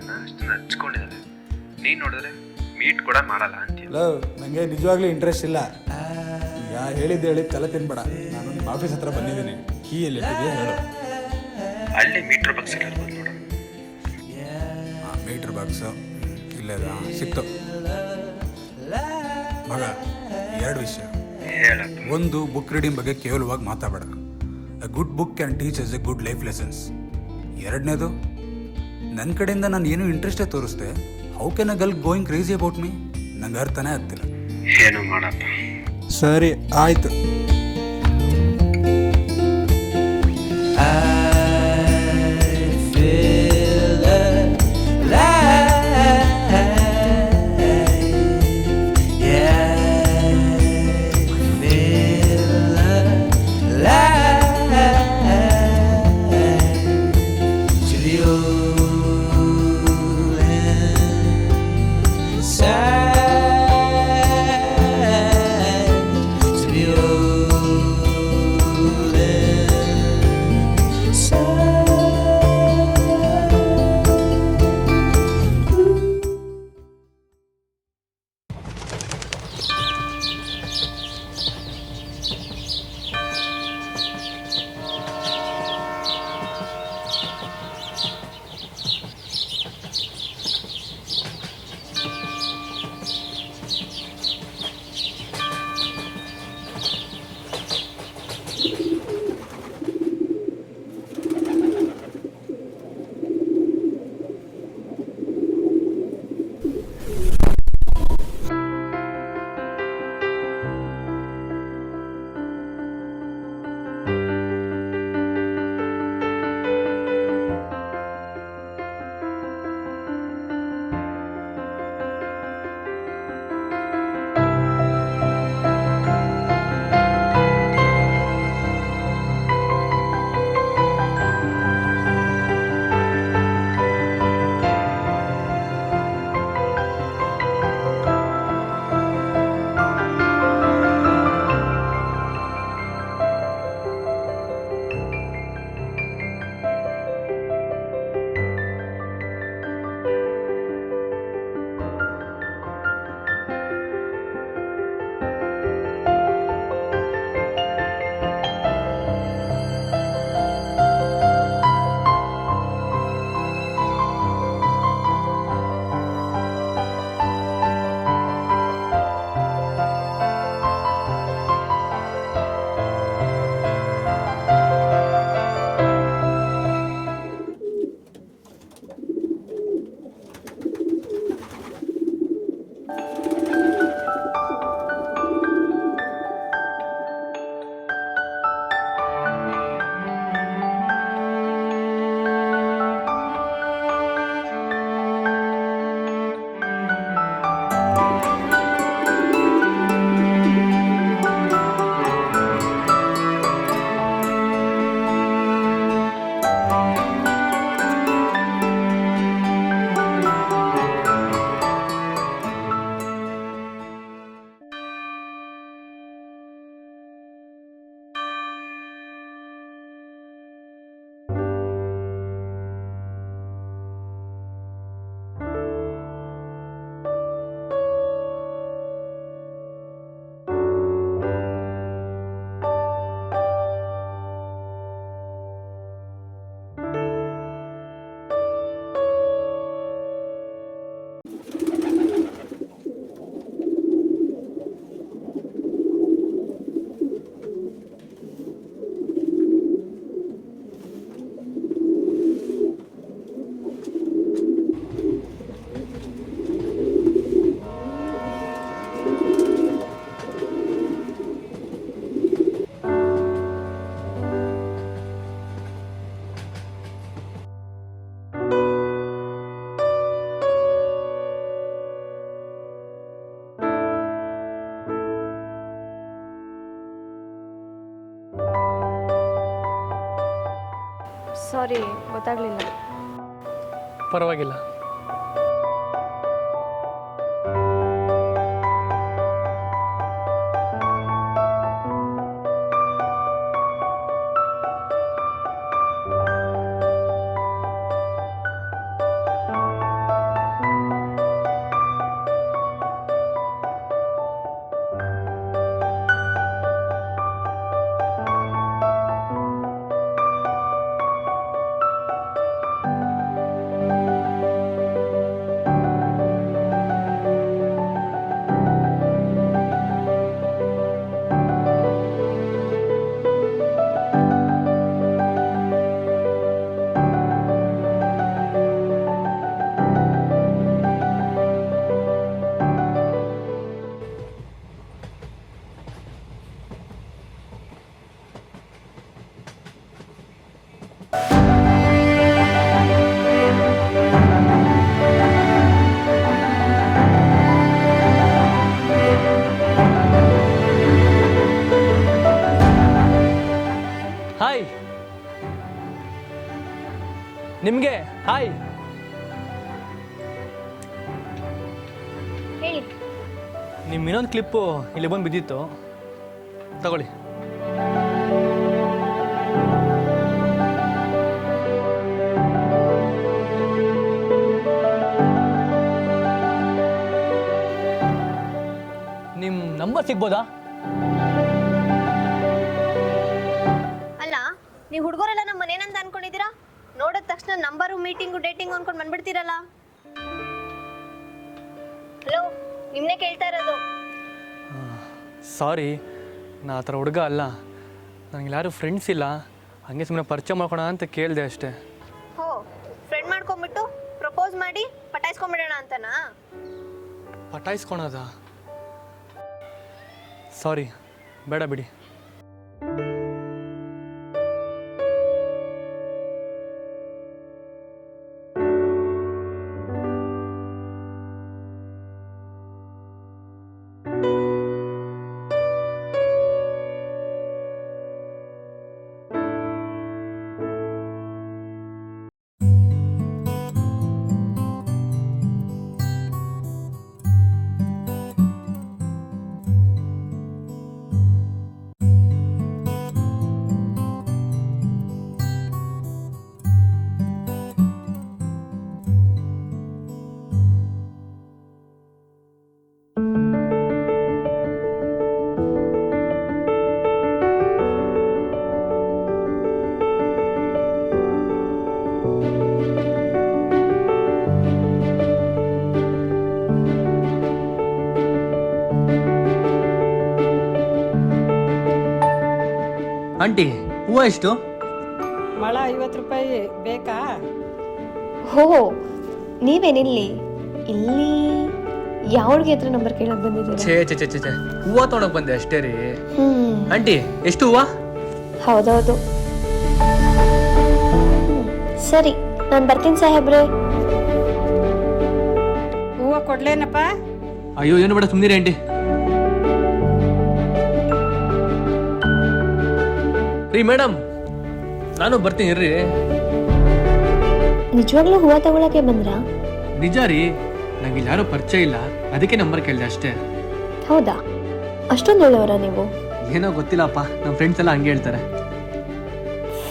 ನನ್ನ ಅಷ್ಟನ್ನು ಹಚ್ಕೊಂಡಿದ್ದಾಳೆ. ನೀನು ನೋಡಿದ್ರೆ ಮೀಟ್ ಕೂಡ ಮಾಡಲ್ಲ ಅಂತೀಯ. ನನಗೆ ನಿಜವಾಗ್ಲೂ ಇಂಟ್ರೆಸ್ಟ್ ಇಲ್ಲ. ಈಗ ಹೇಳಿದ್ದು ತಲೆ ತಿನ್ಬೇಡ. ನಾನು ನಿಮ್ಮ ಆಫೀಸ್ ಹತ್ರ ಬಂದಿದ್ದೀನಿ. ಕೀ ಎಲ್ಲಿ ಹೇಳು. ಅಲ್ಲಿ ಮೀಟ್ರ್ ಬಾಕ್ಸ್ ಇರ್ಬೋದು ನೋಡು. ಮೀಟ್ರ್ ಬಾಕ್ಸು ಇಲ್ಲದ ಸಿಕ್ತು ಮಗ. 2 ವಿಷಯ ಹೇಳಪ್ಪ. ಒಂದು, ಬುಕ್ ರೀಡಿಂಗ್ ಬಗ್ಗೆ ಕೇವಲವಾಗಿ ಮಾತಾಡಬೇಡ. A good book can teach us a good life lessons. 2ನೇದು, ನನ್ನ ಕಡೆಯಿಂದ ನಾನು ಏನೂ ಇಂಟ್ರೆಸ್ಟೇ ತೋರಿಸ್ದೆ. How can a girl going crazy about me? ನಂಗೆ ಅರ್ಥನೇ ಆಗ್ತಿಲ್ಲ. ಏನು ಮಾಡಪ್ಪ. ಸರಿ ಆಯಿತು. ಸಾರಿ, ಗೊತ್ತಾಗಲಿಲ್ಲ. ಪರವಾಗಿಲ್ಲ. ಹೇಳಿ. ನಿಮ್ಮ ಇನ್ನೊಂದು ಕ್ಲಿಪ್ಪು ಇಲ್ಲಿ ಬಂದು ಬಿದ್ದಿತ್ತು, ತಗೊಳ್ಳಿ. ನಿಮ್ಮ ನಂಬರ್ ಸಿಗ್ಬೋದಾ? ಅಲ್ಲ, ನೀವು ಹುಡುಗರೆಲ್ಲ ನಮ್ಮ ಮನೇನಂತ ಅನ್ಕೊಂಡಿದ್ದೀರಾ? ನೋಡಿದ ತಕ್ಷಣ ನಂಬರು ಮೀಟಿಂಗು ಡೇಟಿಂಗು ಅನ್ಕೊಂಡು ಬಂದ್ಬಿಡ್ತೀರಲ್ಲ. ಹಲೋ, ನಿಮ್ಮನ್ನೇ ಕೇಳ್ತಾ ಇರೋದು. ಸಾರಿ, ನಾ ಆ ಥರ ಹುಡುಗ ಅಲ್ಲ. ನನಗೆ ಯಾರು ಫ್ರೆಂಡ್ಸ್ ಇಲ್ಲ, ಹಾಗೆ ಸುಮ್ಮನೆ ಪರಿಚಯ ಮಾಡ್ಕೊಳ ಅಂತ ಕೇಳಿದೆ ಅಷ್ಟೇ. ಹೋ, ಫ್ರೆಂಡ್ ಮಾಡ್ಕೊಂಬಿಟ್ಟು ಪ್ರಪೋಸ್ ಮಾಡಿ ಪಟಾಯಿಸ್ಕೊಂಬಿಡೋಣ ಅಂತನಾ? ಪಟಾಯಿಸ್ಕೊಳೋದಾ? ಸಾರಿ, ಬೇಡ ಬಿಡಿ. ಆಂಟಿ, ಹೂವು ಎಷ್ಟು? ಮೊಳ 50 ರೂಪಾಯಿ ಬೇಕಾ? ಹೋ, ನೀವೇನಿಲ್ಲಿ ಇಲ್ಲಿ ಯಾವ ಹುಡುಗಿ ಹತ್ರ ನಂಬರ್ ಕೇಳಕ್ ಬಂದಿದ್ದೀರಾ? ಛೇ ಛೇ ಛೇ ಛೇ ಛೇ, ಹೂವು ತೊಗೊಳಕ್ ಬಂದೆ ಅಷ್ಟೇ ರೀ. ಆಂಟಿ, ಎಷ್ಟು ಹೂವು? ಹೌದೌದು. ಸರಿ, ನಾನು ಬರ್ತೀನಿ ಸಾಹೇಬ್ರೆ. ಹೂವು ಕೊಡ್ಲೇನಪ್ಪ? ಅಯ್ಯೋ, ಏನು ಬೇಡ, ಸುಮ್ಮನಿರಿ ಆಂಟಿ. ರೀ ಮೇಡಮ್, ನಾನು ಬರ್ತೀನಿ ಇರ್ರಿ. ನಿಜವಾಗ್ಲೂ ಹೂವು ತಗೊಳಕ್ಕೆ ಬಂದ್ರಾ? ನಿಜ ರೀ, ನಂಗೆ ಯಾರು ಪರಿಚಯ ಇಲ್ಲ, ಅದಕ್ಕೆ ನಂಬರ್ ಕೇಳಿದೆ ಅಷ್ಟೇ. ಹೌದಾ? ಅಷ್ಟೊಂದು ಒಳ್ಳೆಯವರಾ ನೀವು? ಏನೋ ಗೊತ್ತಿಲ್ಲಪ್ಪ, ನಮ್ಮ ಫ್ರೆಂಡ್ಸ್ ಎಲ್ಲ ಹಂಗೆ ಹೇಳ್ತಾರೆ.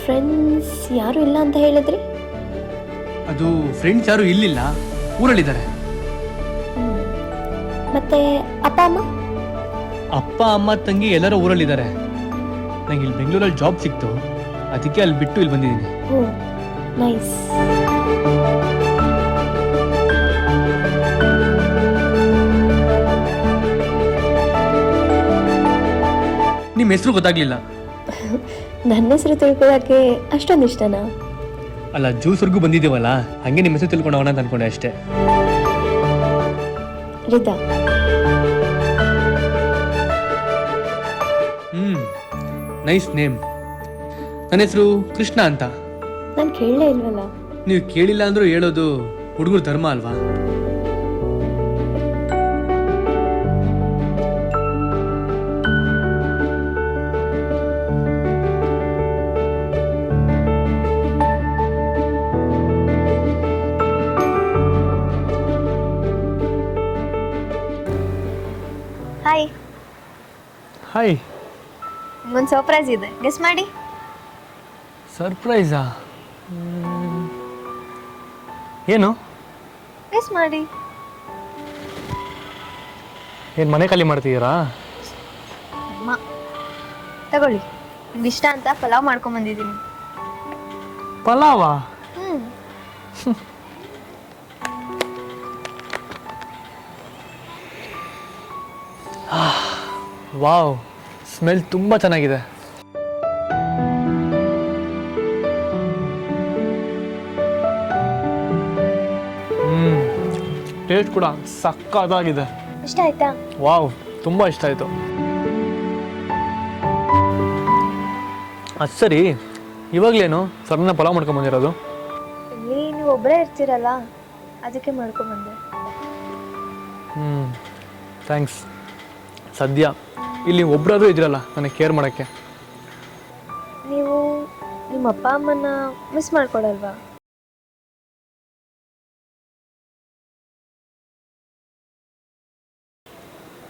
ಫ್ರೆಂಡ್ಸ್ ಯಾರು ಇಲ್ಲ ಅಂತ ಹೇಳಿದ್ರಿ? ಅದು ಫ್ರೆಂಡ್ಸ್ ಯಾರು ಇಲ್ಲಿಲ್ಲ, ಊರಲ್ಲಿದ್ದಾರೆ. ಮತ್ತೆ ಅಪ್ಪ ಅಮ್ಮ? ಅಪ್ಪ ಅಮ್ಮ ತಂಗಿ ಎಲ್ಲರೂ ಊರಲ್ಲಿದ್ದಾರೆ. ನಂಗೆ ಇಲ್ಲಿ ಬೆಂಗಳೂರಲ್ಲಿ ಜಾಬ್ ಸಿಕ್ತು, ಅದಕ್ಕೆ ಅಲ್ಲಿ ಬಿಟ್ಟು ಇಲ್ಲಿ ಬಂದಿದ್ದೀನಿ. ಓ, ನೈಸ್. ನಿಮ್ಮ ಹೆಸರು ಗೊತ್ತಾಗ್ಲಿಲ್ಲ. ನನ್ನ ಹೆಸರು ತಿಳ್ಕೊಳ್ಳೋಕೆ ಅಷ್ಟೊಂದು ಇಷ್ಟನಾ? ಅಲ್ಲ, ಜ್ಯೂಸ್ವರೆಗೂ ಬಂದಿದ್ದೀವಲ್ಲ, ಹಂಗೆ ನಿಮ್ಮ ಹೆಸರು ತಿಳ್ಕೊಂಡವನ ಅಂತ ಅನ್ಕೊಂಡೆ ಅಷ್ಟೇ. ರಿದಾ. Nice name. ನನ್ನ ಹೆಸರು ಕೃಷ್ಣ ಅಂತ. ನಾನು ಕೇಳಲೇ ಇಲ್ವಲ್ಲ. ನೀವು ಕೇಳಿಲ್ಲ ಅಂದ್ರೂ ಹೇಳೋದು ಹುಡುಗರು ಧರ್ಮ ಅಲ್ವಾ? ಹಾಯ್. ಹಾಯ್. ಒಂದು ಸರ್ಪ್ರೈಸ್ ಇದೆ, ಗೆಸ್ ಮಾಡಿ. ಸರ್ಪ್ರೈಸಾ? ಏನು? ಗೆಸ್ ಮಾಡಿ. ಏನು ಮನೆ ಖಾಲಿ ಮಾಡ್ತಿದ್ದೀರಾ? ಅಮ್ಮ, ತಗೊಳ್ಳಿ, ನಿಮ್ಗೆ ಇಷ್ಟ ಅಂತ ಪಲಾವ್ ಮಾಡ್ಕೊಂಬಂದಿದ್ದೀನಿ. ಪಲಾವಾ? ವಾವ್, ಸ್ಮೆಲ್ ತುಂಬ ಚೆನ್ನಾಗಿದೆ. ಟೇಸ್ಟ್ ಕೂಡ ಸಕ್ಕತ್ತಾಗಿದೆ. ಇಷ್ಟ ಆಯ್ತಾ? ವಾವ್, ತುಂಬ ಇಷ್ಟ ಆಯಿತು. ಅದು ಸರಿ, ಇವಾಗಲೇನು ಸಡನ್ನ ಪಲಾವ್ ಮಾಡ್ಕೊಂಬಂದಿರೋದು? ಇಲ್ಲಿ ನೀವು ಒಬ್ಬರೇ ಇರ್ತೀರಲ್ಲ, ಅದಕ್ಕೆ ಮಾಡ್ಕೊಂಬಂದೆ. ಥ್ಯಾಂಕ್ಸ್. ಸದ್ಯ ಇಲ್ಲಿ ಒಬ್ಬರಾದ್ರೂ ಇದ್ರಲ್ಲ ನನಗೆ ಕೇರ್ ಮಾಡೋಕ್ಕೆ. ನೀವು ನಿಮ್ಮ ಅಪ್ಪ ಅಮ್ಮನ ಮಿಸ್ ಮಾಡ್ಕೊಳಲ್ವಾ?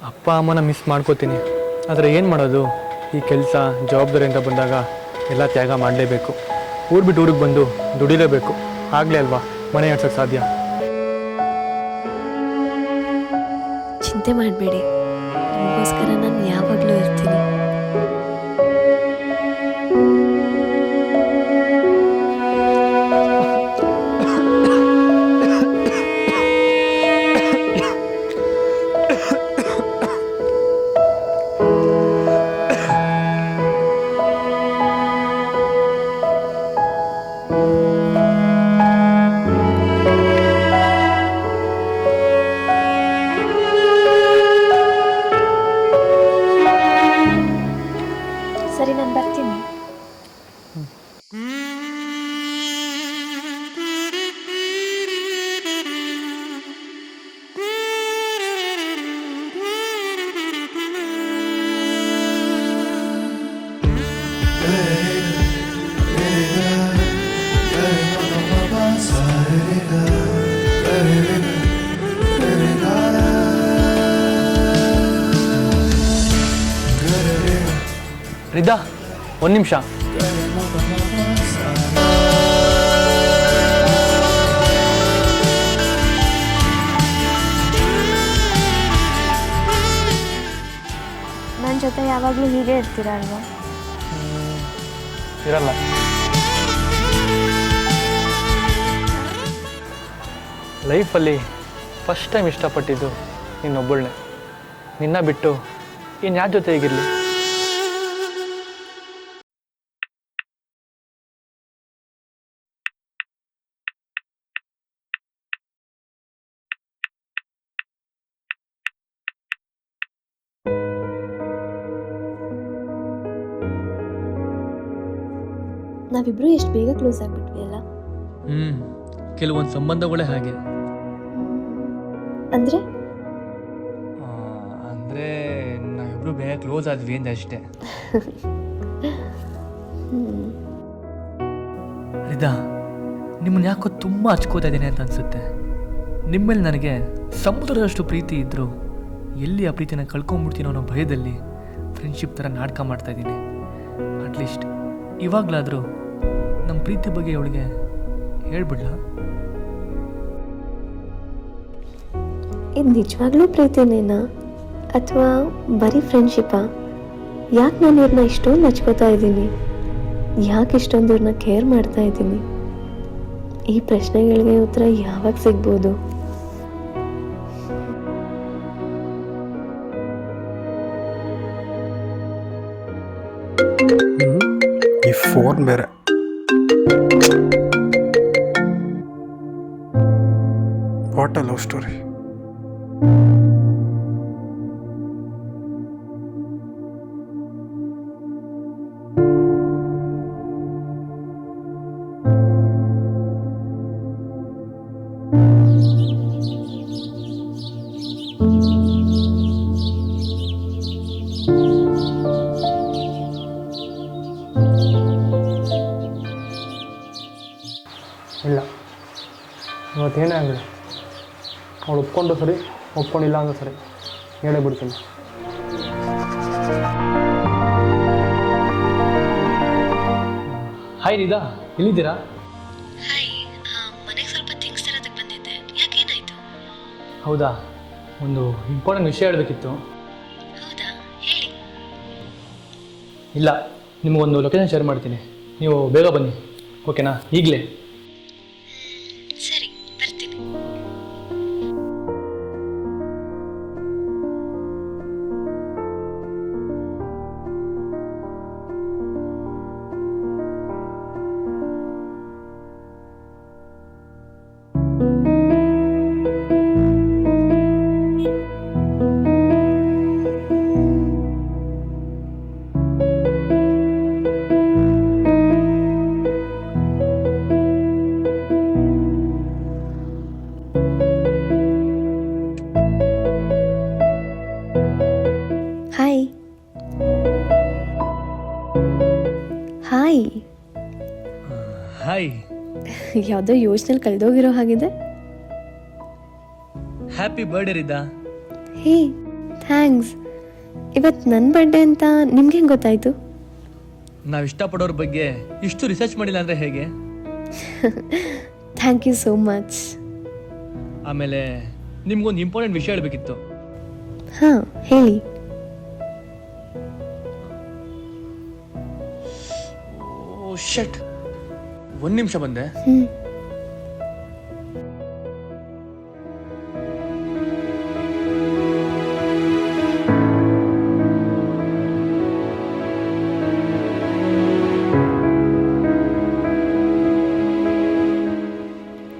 ಅಪ್ಪ ಅಮ್ಮನ ಮಿಸ್ ಮಾಡ್ಕೋತೀನಿ. ಆದರೆ ಏನು ಮಾಡೋದು, ಈ ಕೆಲಸ ಜವಾಬ್ದಾರಿ ಅಂತ ಬಂದಾಗ ಎಲ್ಲ ತ್ಯಾಗ ಮಾಡಲೇಬೇಕು. ಊರು ಬಿಟ್ಟು ಊರಿಗೆ ಬಂದು ದುಡಿಲೇಬೇಕು. ಆಗಲೇ ಅಲ್ವಾ ಮನೆ ನಡ್ಸೋಕ್ಕೆ ಸಾಧ್ಯ. ಚಿಂತೆ ಮಾಡಬೇಡಿ, ನಿಮಗೋಸ್ಕರ ನಾನು ಯಾವಾಗಲೂ ಇರ್ತೀನಿ. ಸರಿ, ನಾನು ಬರ್ತೀನಿ. ರಿದಾ, ಒಂದು ನಿಮಿಷ. ನನ್ನ ಜೊತೆ ಯಾವಾಗಲೂ ಹೀಗೆ ಇರ್ತೀರಾ ಅಲ್ವಾ? ಇರಲ್ಲ. ಲೈಫಲ್ಲಿ ಫಸ್ಟ್ ಟೈಮ್ ಇಷ್ಟಪಟ್ಟಿದ್ದು ನಿನ್ನೊಬ್ಬಳನ್ನೇ. ನಿನ್ನ ಬಿಟ್ಟು ಇನ್ಯಾರ ಜೊತೆ ಹೇಗಿರಲಿ? ನಾವಿಬ್ರು ಎಷ್ಟು ಬೇಗ ಕ್ಲೋಸ್ ಆಗ್ಬಿಟ್ವಿ ಅಲ್ಲ? ಕೆಲವೊಂದು ಸಂಬಂಧಗಳೇ ಹಾಗೆ. ಅಂದರೆ ಅಂದರೆ ನಾವಿಬ್ರು ಬೇಗ ಕ್ಲೋಸ್ ಆದ್ವಿ ಅಂತ ಅಷ್ಟೇ. ರಿದಾ, ನಿಮ್ಮನ್ನ ಯಾಕೋ ತುಂಬ ಹಚ್ಕೋತಾ ಇದ್ದೀನಿ ಅಂತ ಅನಿಸುತ್ತೆ. ನಿಮ್ಮೇಲೆ ನನಗೆ ಸಮುದ್ರದಷ್ಟು ಪ್ರೀತಿ ಇದ್ದರೂ ಎಲ್ಲಿ ಆ ಪ್ರೀತಿನ ಕಳ್ಕೊಂಬಿಡ್ತೀನೋ ಅನ್ನೋ ಭಯದಲ್ಲಿ ಫ್ರೆಂಡ್ಶಿಪ್ ಥರ ನಾಟಕ ಮಾಡ್ತಾ ಇದ್ದೀನಿ. ಅಟ್ಲೀಸ್ಟ್ ಇವಾಗಲಾದರೂ ನಮ್ಮ ಪ್ರೀತಿ ಬಗ್ಗೆ ಅವಳಿಗೆ ಹೇಳ್ಬಿಡ್ಲಾ? ಇದು ನಿಜವಾಗ್ಲೂ ಪ್ರೀತಿನೇನಾ ಅಥವಾ ಬರೀ ಫ್ರೆಂಡ್ಶಿಪ್ಪಾ? ಯಾಕೆ ನಾನು ಇವ್ರನ್ನ ಇಷ್ಟೊಂದು ಹಚ್ಕೋತಾ ಇದ್ದೀನಿ? ಯಾಕೆ ಇಷ್ಟೊಂದು ಇವ್ರನ್ನ ಕೇರ್ ಮಾಡ್ತಾ ಇದ್ದೀನಿ? ಈ ಪ್ರಶ್ನೆಗಳಿಗೆ ಉತ್ತರ ಯಾವಾಗ ಸಿಗ್ಬೋದು? ಈ ಫೋನ್ ಬೇರೆ. What a love story. ಇಲ್ಲ, ಇವತ್ತೇನೇ ಆಗಲಿ ಅವಳು ಒಪ್ಕೊಂಡು ಸರಿ, ಒಪ್ಕೊಂಡಿಲ್ಲ ಅಂದ್ರೆ ಸರಿ, ಹೇಳೇ ಬಿಡ್ತೀನಿ. ಹಾಯ್ ರಿದಾ, ಎಲ್ಲಿದ್ದೀರಾ? ಹಾಯ್, ಮನೆಗೆ ಸ್ವಲ್ಪ ಥಿಂಗ್ಸ್ ತರೋದಕ್ಕೆ ಬಂದಿದ್ದೆ. ಯಾಕೇನಾಯಿತು? ಹೌದಾ, ಒಂದು ಇಂಪಾರ್ಟೆಂಟ್ ವಿಷಯ ಹೇಳಬೇಕಿತ್ತು. ಹೌದಾ, ಹೇಳಿ. ಇಲ್ಲ, ನಿಮಗೊಂದು ಲೊಕೇಶನ್ ಶೇರ್ ಮಾಡ್ತೀನಿ, ನೀವು ಬೇಗ ಬನ್ನಿ, ಓಕೆನಾ? ಈಗಲೇ. ಸರಿ, ಬರ್ತೀನಿ. ಹಾಯ್. ಹಾಯ್. ಹಾಯ್. ಯಾವುದೋ ಯೋಚನೆಯಲ್ಲಿ ಕಳೆದೋಗಿರೋ ಹಾಗಿದೆ. Happy birthday Rida. Hey, thanks. ಇವತ್ತು ನನ್ನ ಬರ್ಡೇ ಅಂತ ನಿಮ್ಗೆ ಹೆಂಗೆ ಗೊತ್ತಾಯಿತು? ನಾವು ಇಷ್ಟಪಡೋರ ಬಗ್ಗೆ ಇಷ್ಟು ರಿಸರ್ಚ್ ಮಾಡಿಲ್ಲ ಅಂದರೆ ಹೇಗೆ? Thank you so much. ಆಮೇಲೆ ನಿಮ್ಗೊಂದು ಇಂಪಾರ್ಟೆಂಟ್ ವಿಷಯ ಹೇಳಬೇಕಿತ್ತು. ಹಾಂ, ಹೇಳಿ. ಓ ಶಟ್, ಒಂದು ನಿಮಿಷ ಬಂದೆ.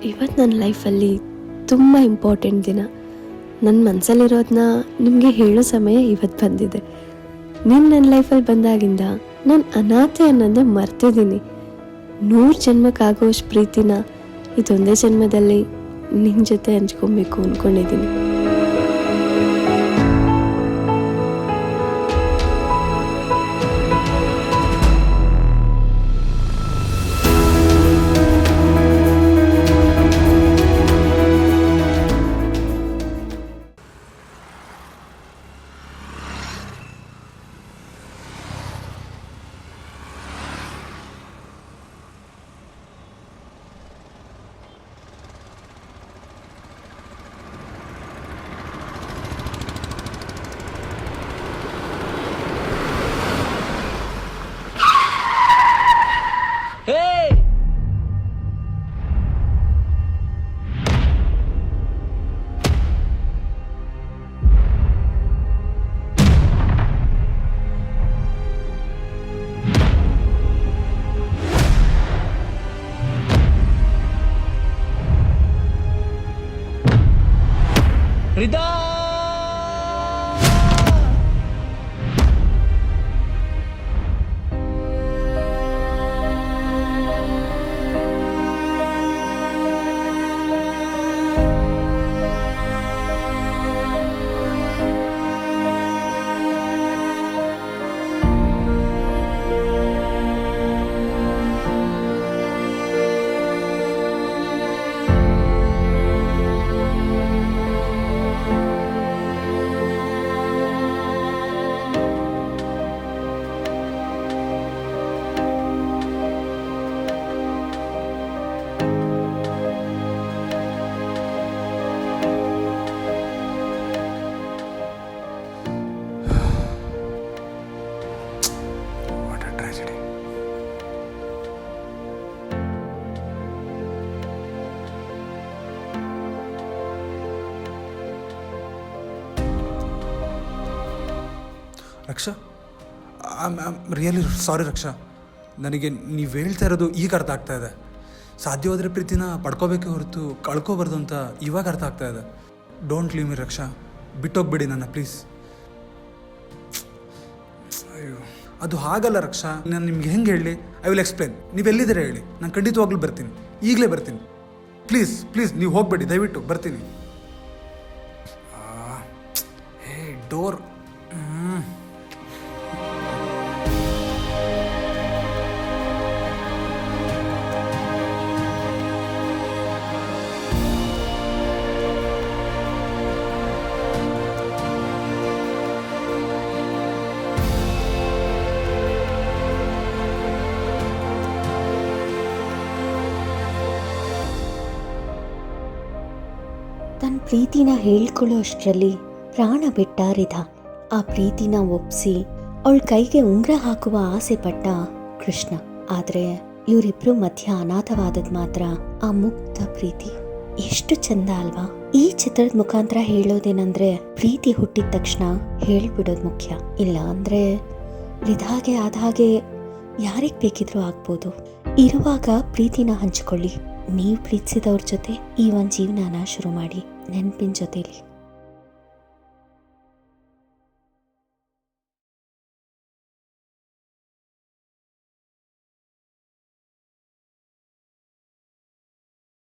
ಇವತ್ತು ನನ್ನ ಲೈಫಲ್ಲಿ ತುಂಬ ಇಂಪಾರ್ಟೆಂಟ್ ದಿನ. ನನ್ನ ಮನಸ್ಸಲ್ಲಿರೋದನ್ನ ನಿಮಗೆ ಹೇಳೋ ಸಮಯ ಇವತ್ತು ಬಂದಿದೆ. ನೀನು ನನ್ನ ಲೈಫಲ್ಲಿ ಬಂದಾಗಿಂದ ನಾನು ಅನಾಥೆ ಅನ್ನೋದೇ ಮರ್ತಿದ್ದೀನಿ. 100 ಜನ್ಮಕ್ಕಾಗೋಷ್ಟು ಪ್ರೀತಿನ ಇದೊಂದೇ ಜನ್ಮದಲ್ಲಿ ನಿನ್ನ ಜೊತೆ ಹಂಚ್ಕೊಬೇಕು ಅಂದ್ಕೊಂಡಿದ್ದೀನಿ. Rida, what a tragedy. Raksha, I am really sorry Raksha. ನನಗೆ ನೀವು ಹೇಳ್ತಾ ಇರೋದು ಈಗ ಅರ್ಥ ಆಗ್ತಾ ಇದೆ. ಸಾಧ್ಯವಾದರೆ ಪ್ರೀತಿನ ಪಡ್ಕೋಬೇಕೇ ಹೊರತು ಕಳ್ಕೊಬಾರ್ದು ಅಂತ ಇವಾಗ ಅರ್ಥ ಆಗ್ತಾ ಇದೆ. ಡೋಂಟ್ ಲೀವ್ ಮಿ ರಕ್ಷಾ, ಬಿಟ್ಟೋಗ್ಬೇಡಿ ನನ್ನ ಪ್ಲೀಸ್. ಅಯ್ಯೋ, ಅದು ಹಾಗಲ್ಲ ರಕ್ಷಾ. ನಾನು ನಿಮ್ಗೆ ಹೆಂಗೆ ಹೇಳಿ? I will explain. ನೀವು ಎಲ್ಲಿದ್ದೀರಾ ಹೇಳಿ, ನಾನು ಖಂಡಿತವಾಗ್ಲೂ ಬರ್ತೀನಿ, ಈಗಲೇ ಬರ್ತೀನಿ. ಪ್ಲೀಸ್ ಪ್ಲೀಸ್ ನೀವು ಹೋಗಬೇಡಿ, ದಯವಿಟ್ಟು ಬರ್ತೀನಿ. ಹೇ ಡೋರ್. ತನ್ನ ಪ್ರೀತಿನ ಹೇಳ್ಕೊಳ್ಳೋ ಅಷ್ಟರಲ್ಲಿ ಪ್ರಾಣ ಬಿಟ್ಟ ರಿಧಾ. ಆ ಪ್ರೀತಿನ ಒಪ್ಪಿಸಿ ಅವಳ ಕೈಗೆ ಉಂಗುರ ಹಾಕುವ ಆಸೆ ಪಟ್ಟ ಕೃಷ್ಣ. ಆದರೆ ಇವರಿಬ್ರು ಮಧ್ಯ ಅನಾಥವಾದದ್ ಮಾತ್ರ ಆ ಮುಕ್ತ ಪ್ರೀತಿ. ಎಷ್ಟು ಚಂದ ಅಲ್ವಾ? ಈ ಚಿತ್ರದ ಮುಖಾಂತರ ಹೇಳೋದೇನಂದ್ರೆ, ಪ್ರೀತಿ ಹುಟ್ಟಿದ ತಕ್ಷಣ ಹೇಳ್ಬಿಡೋದು ಮುಖ್ಯ. ಇಲ್ಲ ಅಂದ್ರೆ ರಿಧಾಗೆ ಆದ ಹಾಗೆ ಯಾರಿಗೆ ಬೇಕಿದ್ರೂ ಆಗ್ಬೋದು. ಇರುವಾಗ ಪ್ರೀತಿನ ಹಂಚಿಕೊಳ್ಳಿ. ನೀವು ಪ್ರೀತಿಸಿದವ್ರ ಜೊತೆ ಈ ಒಂದು ಜೀವನನ ಶುರು ಮಾಡಿ, ನೆನಪಿನ ಜೊತೆಲಿ.